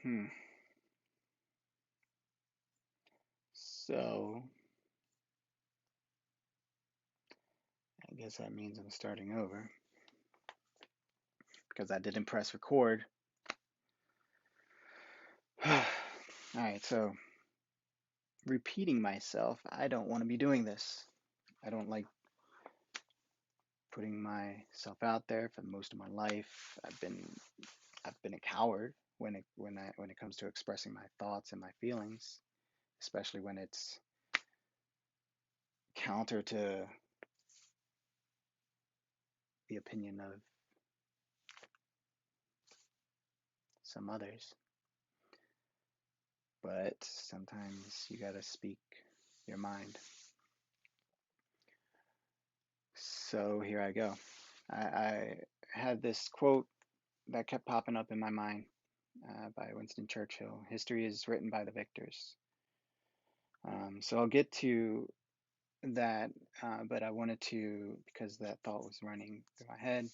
Hmm. So I guess that means I'm starting over because I didn't press record. All right, so repeating myself, I don't want to be doing this. I don't like putting myself out there for most of my life. I've been a coward when it comes to expressing my thoughts and my feelings, especially when it's counter to the opinion of some others. But sometimes you gotta speak your mind. So here I go. I had this quote that kept popping up in my mind by Winston Churchill. History is written by the victors. So I'll get to that, but I wanted to, because that thought was running through my head,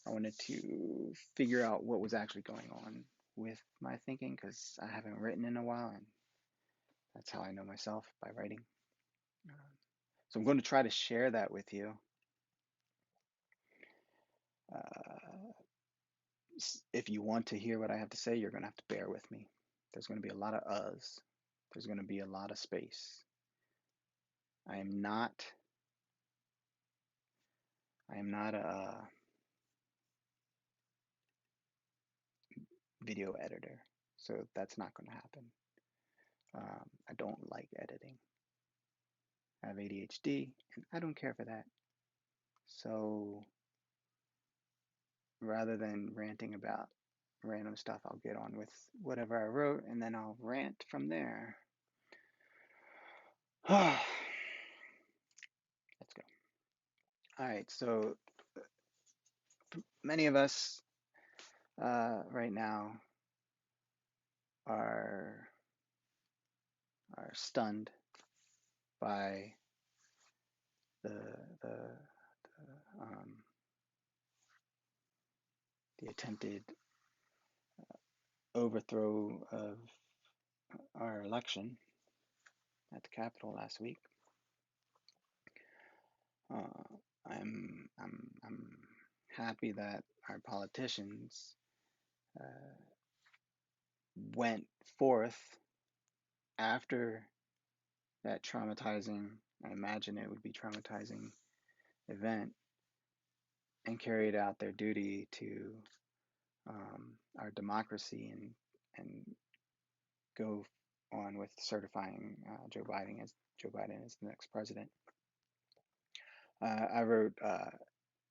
I wanted to figure out what was actually going on with my thinking because I haven't written in a while, and that's how I know myself, by writing. Um, so I'm going to try to share that with you. Uh, if you want to hear what I have to say, you're going to have to bear with me. There's going to be a lot of uhs. There's going to be a lot of space. I am not. I am not a video editor, so that's not going to happen. I don't like editing. I have ADHD, and I don't care for that. So rather than ranting about random stuff, I'll get on with whatever I wrote, and then I'll rant from there. Let's go. All right, so many of us right now are stunned by the the um, the attempted overthrow of our election at the Capitol last week. Uh, I'm happy that our politicians uh, went forth after that traumatizing, I imagine it would be traumatizing event, and carried out their duty to our democracy and go on with certifying Joe Biden as the next president. I wrote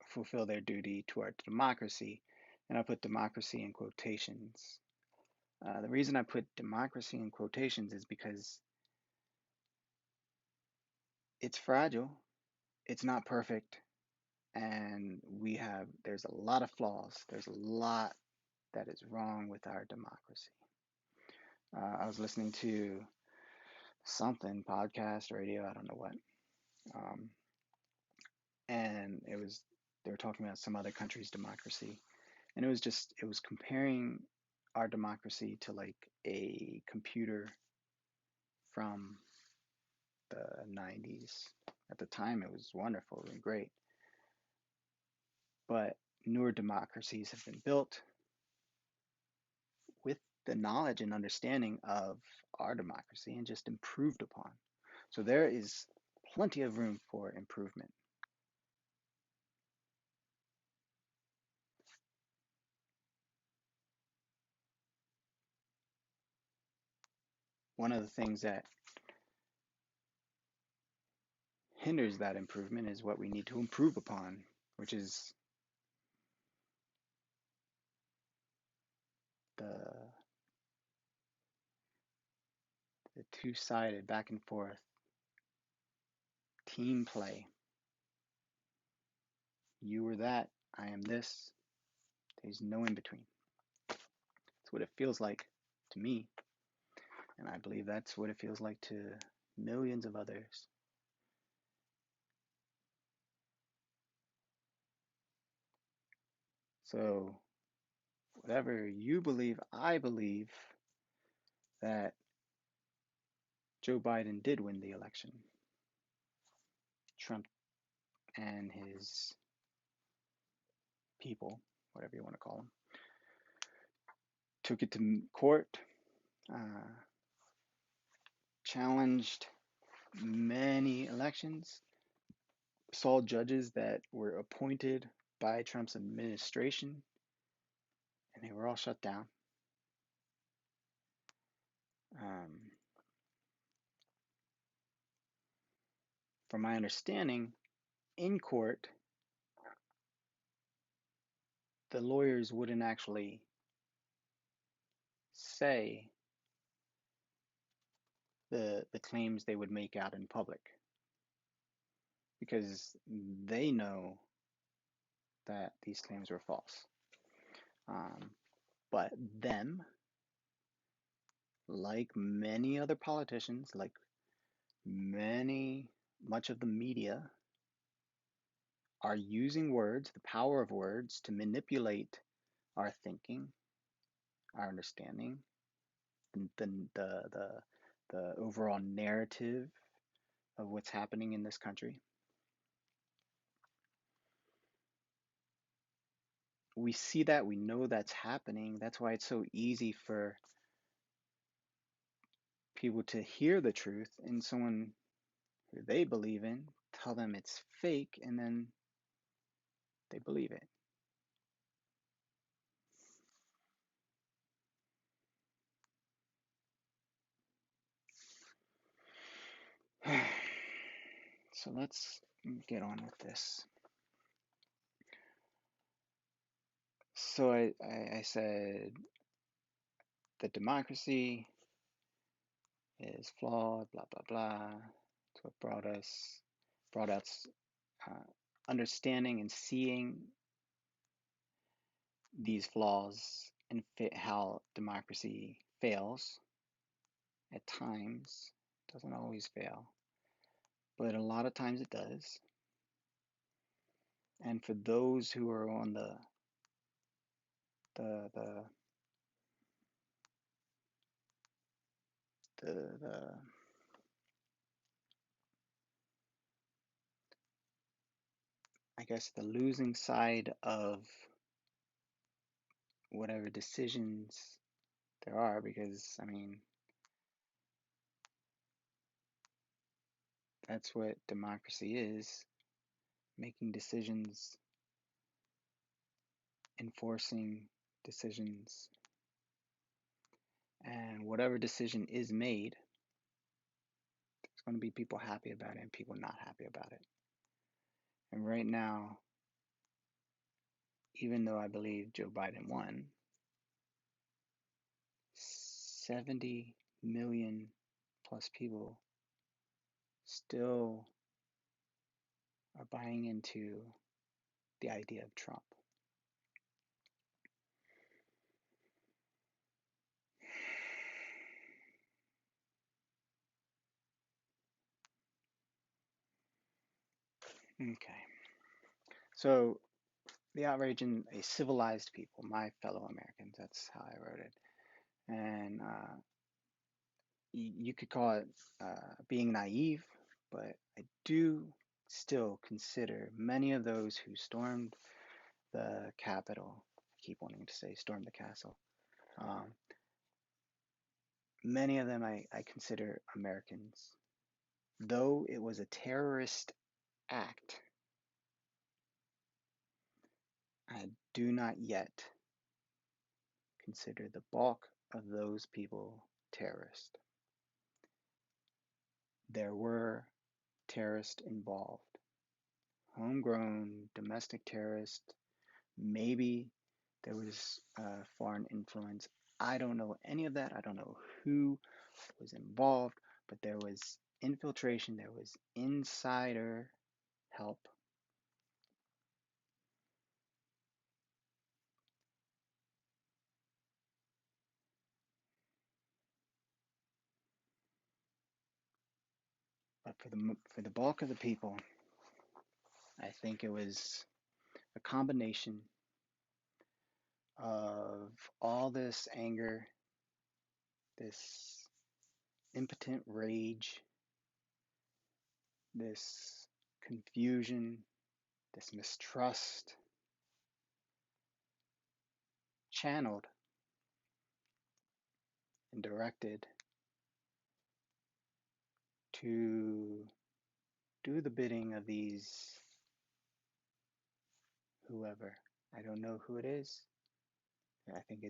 fulfill their duty toward democracy, and I put democracy in quotations. The reason I put democracy in quotations is because it's fragile, it's not perfect, and there's a lot of flaws. There's a lot that is wrong with our democracy. I was listening to something, podcast, radio, I don't know what, um, and they were talking about some other country's democracy, and it was comparing our democracy to like a computer from the 90s. At the time, it was wonderful and great, but newer democracies have been built with the knowledge and understanding of our democracy and just improved upon. So there is plenty of room for improvement. One of the things that hinders that improvement is what we need to improve upon, which is the two-sided back and forth team play. You are that, I am this. There's no in between. That's what it feels like to me, and I believe that's what it feels like to millions of others. So, whatever you believe, I believe, that Joe Biden did win the election. Trump and his people, whatever you want to call them, took it to court, uh, challenged many elections, saw judges that were appointed by Trump's administration, and they were all shut down. Um, from my understanding, in court, the lawyers wouldn't actually say the claims they would make out in public because they know that these claims were false. Um, but them, like many other politicians, like much of the media, are using words, the power of words, to manipulate our thinking, our understanding, the overall narrative of what's happening in this country. We see that, we know that's happening. That's why it's so easy for people to hear the truth and someone who they believe in tell them it's fake, and then they believe it. So let's get on with this. So I said the democracy is flawed, blah blah blah. It's what brought us uh, understanding and seeing these flaws and how democracy fails at times. It doesn't always fail, but a lot of times it does. And for those who are on the the I guess the losing side of whatever decisions there are, because I mean that's what democracy is, making decisions, enforcing decisions, and whatever decision is made, there's going to be people happy about it and people not happy about it. And right now, even though I believe Joe Biden won, 70 million plus people still are buying into the idea of Trump. Okay. So the outrage in a civilized people, my fellow Americans, that's how I wrote it. And you could call it being naive, but I do still consider many of those who stormed the Capitol, I keep wanting to say stormed the castle, um, many of them I consider Americans. Though it was a terrorist act, I do not yet consider the bulk of those people terrorists. There were terrorists involved, homegrown, domestic terrorists. Maybe there was foreign influence. I don't know any of that. I don't know who was involved, but there was infiltration, there was insider help. But for the bulk of the people, I think it was a combination of all this anger this impotent rage, this confusion, this mistrust channeled and directed to do the bidding of these whoever. I don't know who it is. I think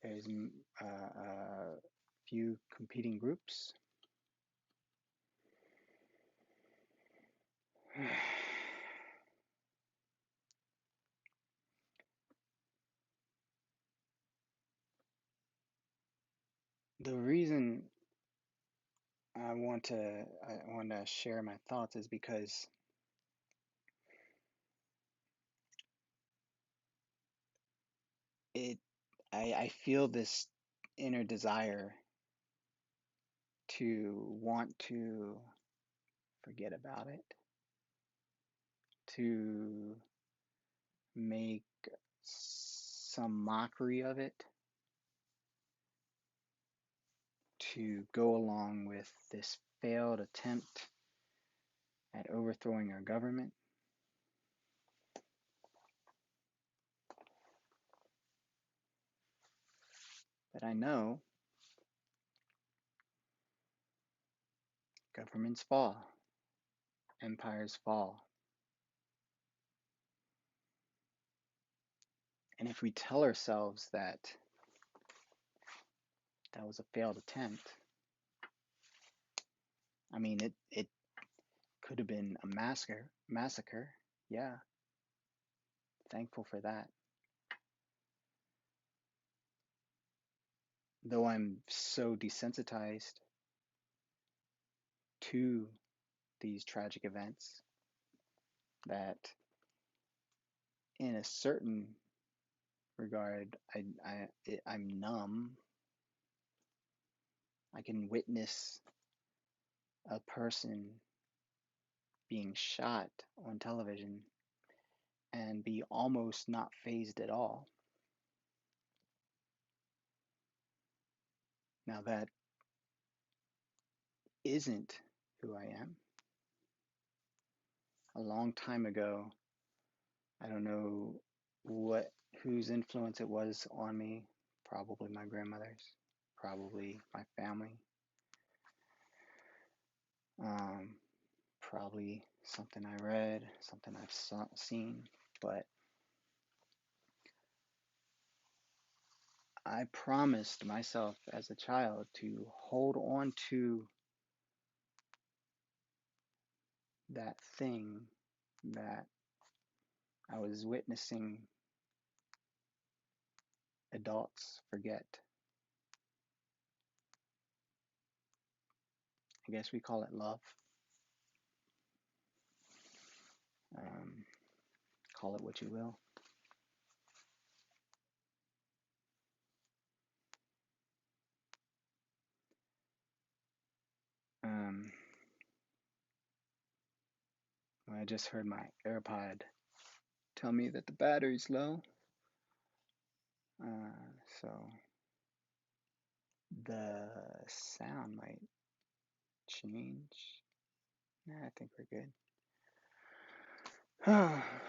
there's a few competing groups. The reason I want to share my thoughts is because it I feel this inner desire to want to forget about it, to make some mockery of it, to go along with this failed attempt at overthrowing our government. But I know governments fall, empires fall. And if we tell ourselves that that was a failed attempt, I mean, it could have been a massacre. Yeah, thankful for that. Though I'm so desensitized to these tragic events that in a certain regard, I'm numb. I can witness a person being shot on television and be almost not fazed at all. Now, that isn't who I am. A long time ago, I don't know whose influence it was on me, probably my grandmother's, probably my family, um, probably something I read, something I've seen, but I promised myself as a child to hold on to that thing that I was witnessing adults forget. I guess we call it love. Um, call it what you will. Um, I just heard my AirPod tell me that the battery's low. So the sound might change. Nah, I think we're good.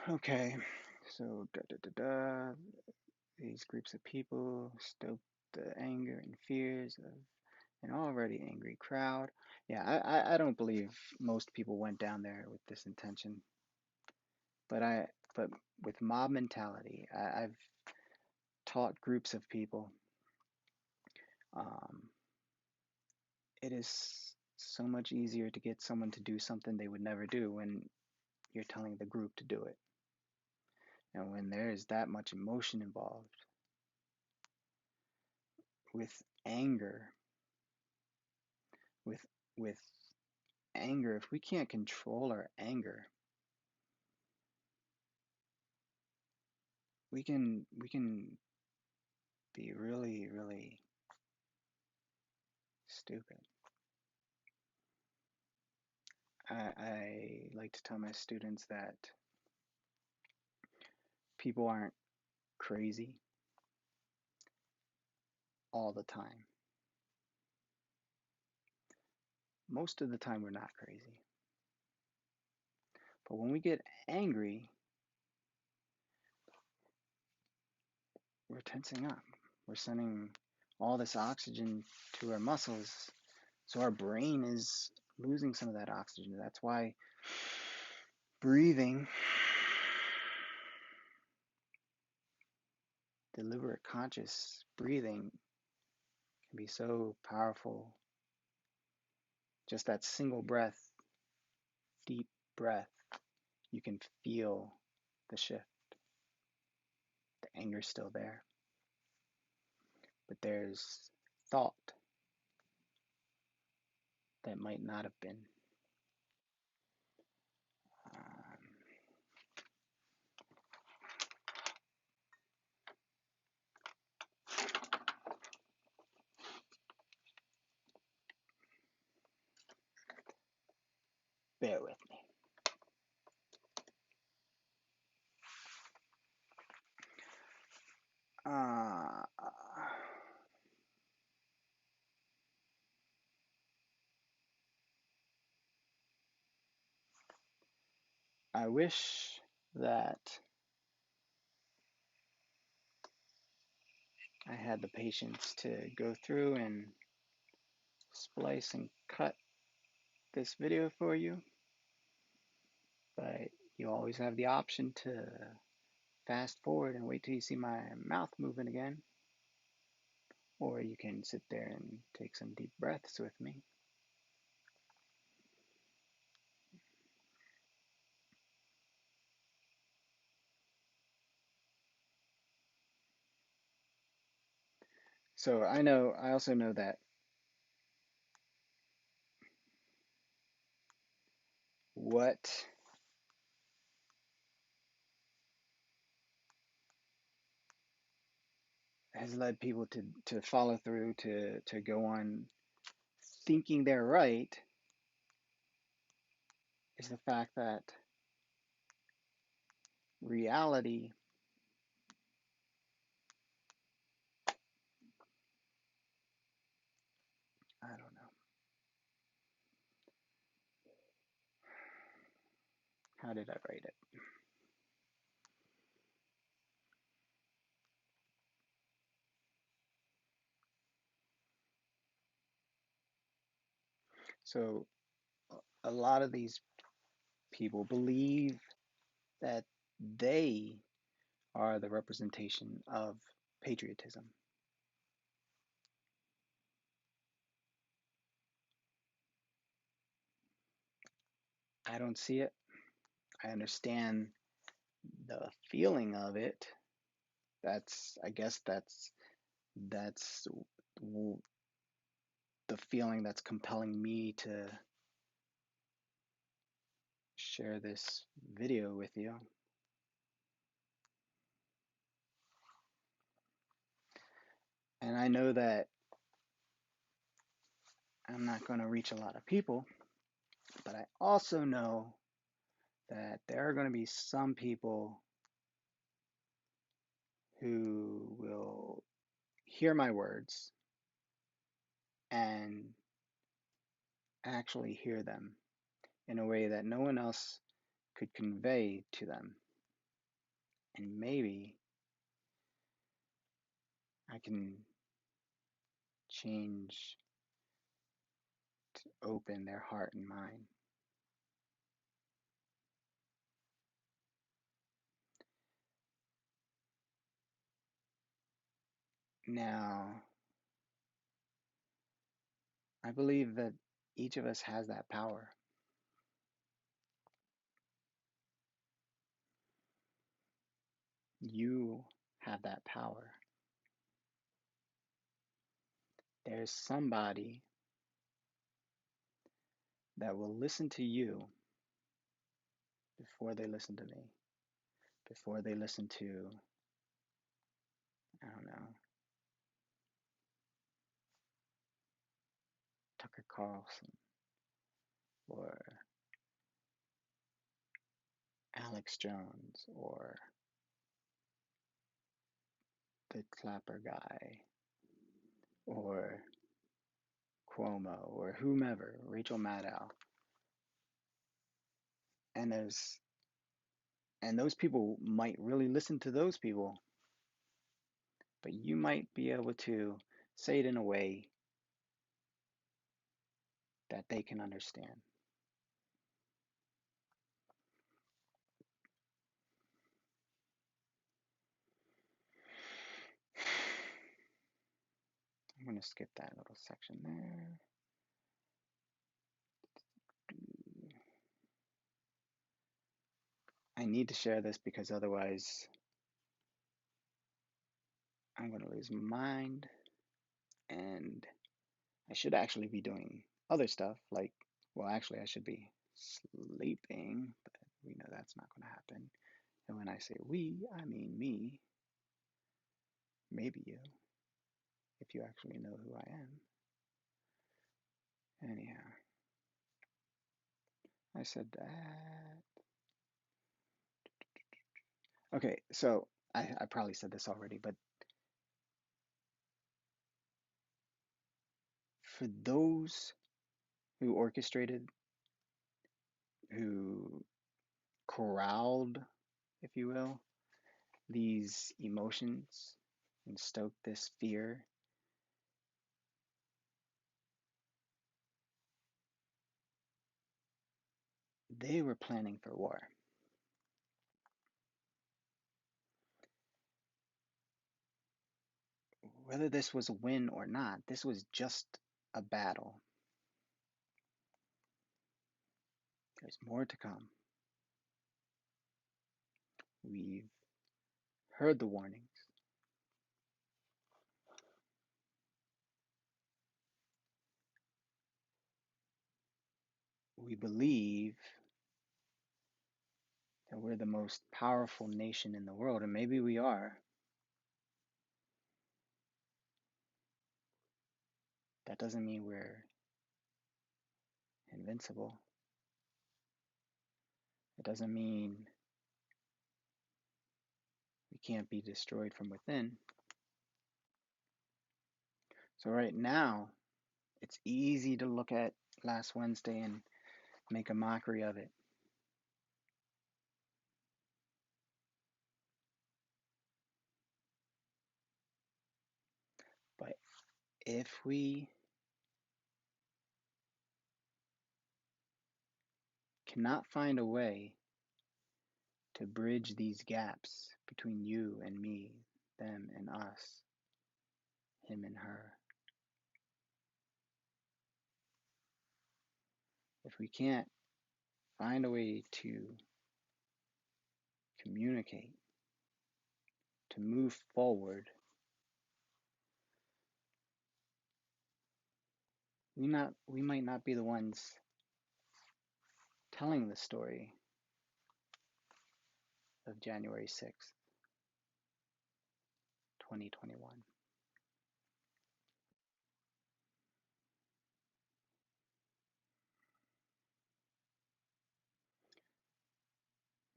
Okay, so these groups of people stoke the anger and fears of an already angry crowd. Yeah, I don't believe most people went down there with this intention, but but with mob mentality, I've taught groups of people. Um, it is so much easier to get someone to do something they would never do when you're telling the group to do it. And when there is that much emotion involved with anger, with with anger, if we can't control our anger, we can be really, really stupid. I like to tell my students that people aren't crazy. all the time. Most of the time, we're not crazy. But when we get angry, we're tensing up. We're sending all this oxygen to our muscles. So our brain is losing some of that oxygen. That's why breathing, deliberate conscious breathing, can be so powerful. Just that single breath, deep breath, you can feel the shift. The anger's still there, but there's thought that might not have been. Um, Bear with me. I wish that I had the patience to go through and splice and cut this video for you, but you always have the option to fast forward and wait till you see my mouth moving again, or you can sit there and take some deep breaths with me. So I also know that what has led people to follow through, to go on thinking they're right, is the fact that reality I don't know. How did I write it? So a lot of these people believe that they are the representation of patriotism. I don't see it. I understand the feeling of it. I guess that's the feeling that's compelling me to share this video with you. And I know that I'm not going to reach a lot of people, but I also know that there are going to be some people who will hear my words and actually hear them in a way that no one else could convey to them. And maybe I can change to open their heart and mind. Now, I believe that each of us has that power. You have that power. There's somebody that will listen to you before they listen to me, before they listen to, I don't know, Tucker Carlson or Alex Jones or the Clapper guy or Cuomo or whomever, Rachel Maddow, and there's and those people might really listen to those people, but you might be able to say it in a way that they can understand. I'm going to skip that little section there. I need to share this because otherwise I'm going to lose my mind, and I should actually be doing other stuff like, well, actually, I should be sleeping, but we know that's not going to happen. And when I say we, I mean me, maybe you, if you actually know who I am. Anyhow, I said that. Okay, so I probably said this already, but for those who orchestrated, who corralled, if you will, these emotions and stoked this fear, they were planning for war. Whether this was a win or not, this was just a battle. There's more to come. We've heard the warnings. We believe that we're the most powerful nation in the world, and maybe we are. That doesn't mean we're invincible. It doesn't mean we can't be destroyed from within. So, right now, it's easy to look at last Wednesday and make a mockery of it. But if we cannot find a way to bridge these gaps between you and me, them and us, him and her, if we can't find a way to communicate, to move forward, we might not be the ones telling the story of January 6th, 2021.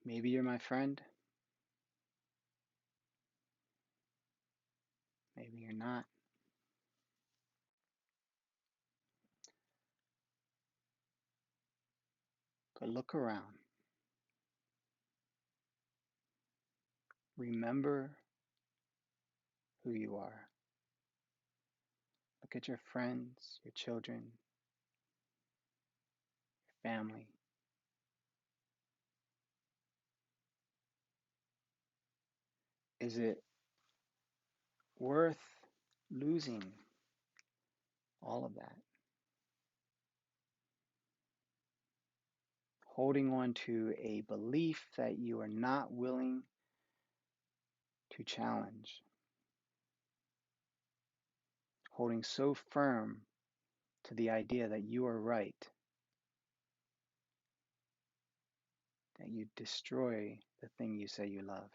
Maybe you're my friend, maybe you're not. But look around. Remember who you are. Look at your friends, your children, your family. Is it worth losing all of that? Holding on to a belief that you are not willing to challenge. Holding so firm to the idea that you are right that you destroy the thing you say you love.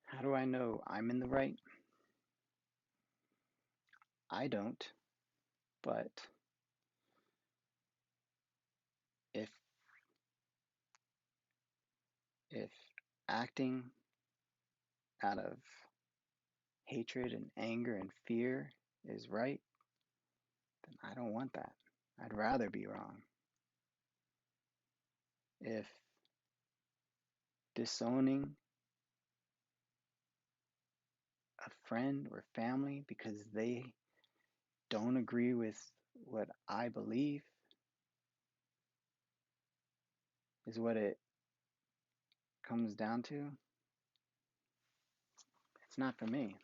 How do I know I'm in the right? I don't, but if if acting out of hatred and anger and fear is right, then I don't want that. I'd rather be wrong. If disowning a friend or family because they don't agree with what I believe is what it comes down to, it's not for me.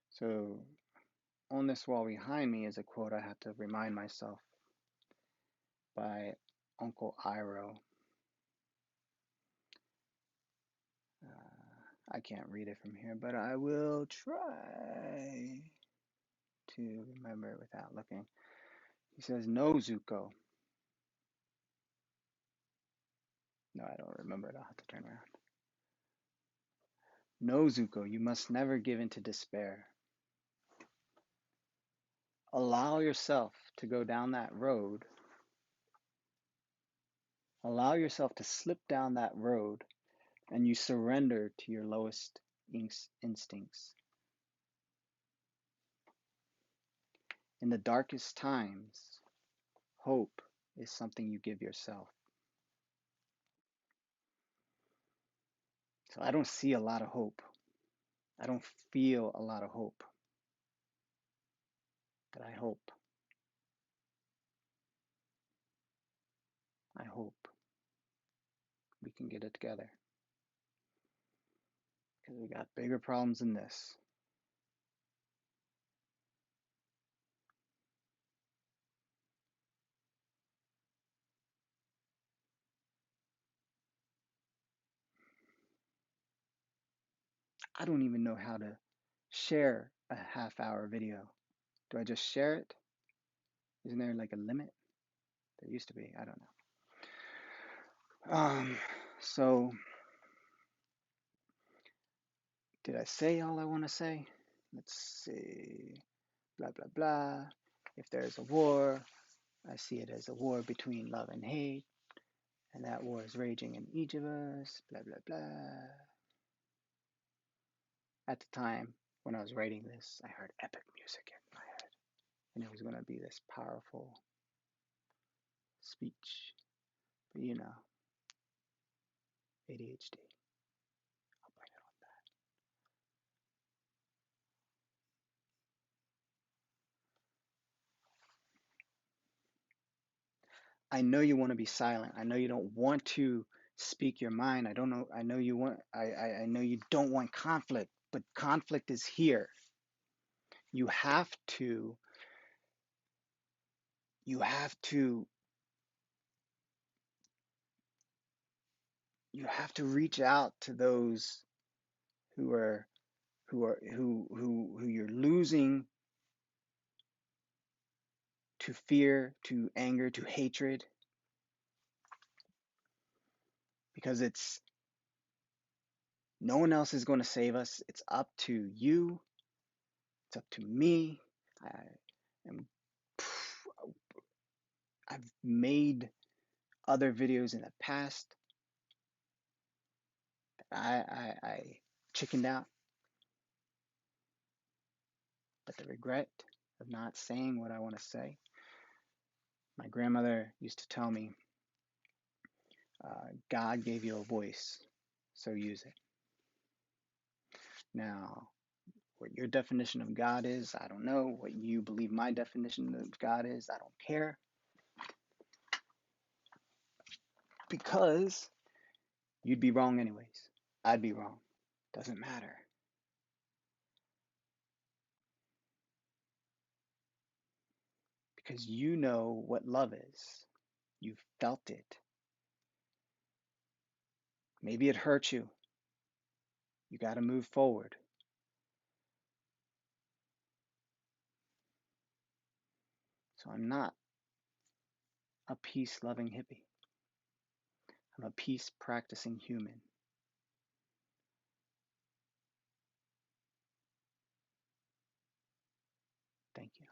So on this wall behind me is a quote I have to remind myself by Uncle Iroh. I can't read it from here, but I will try to remember it without looking. He says, "No, Zuko." No, I don't remember it. I'll have to turn around. "No, Zuko, you must never give in to despair. Allow yourself to go down that road. Allow yourself to slip down that road, and you surrender to your lowest instincts. In the darkest times, hope is something you give yourself." So I don't see a lot of hope. I don't feel a lot of hope. But I hope we can get it together. Because we got bigger problems than this. I don't even know how to share a half-hour video. Do I just share it? Isn't there like a limit? There used to be. I don't know. So did I say all I want to say? Let's see. Blah, blah, blah. If there's a war, I see it as a war between love and hate. And that war is raging in each of us. Blah, blah, blah. At the time when I was writing this, I heard epic music in my head. And it was going to be this powerful speech. But you know, ADHD. I'll blame it on that. I know you want to be silent. I know you don't want to speak your mind. I know you want I know you don't want conflict, but conflict is here. You have to you have to you have to reach out to those who are who you're losing to fear, to anger, to hatred, because it's no one else is going to save us. It's up to you. It's up to me. I am I've made other videos in the past that I chickened out, but the regret of not saying what I want to say. My grandmother used to tell me, God gave you a voice, so use it. Now, what your definition of God is, I don't know. What you believe my definition of God is, I don't care. Because you'd be wrong anyways. I'd be wrong. Doesn't matter. Because you know what love is. You've felt it. Maybe it hurt you. You got to move forward. So I'm not a peace loving hippie. I'm a peace practicing human. Thank you.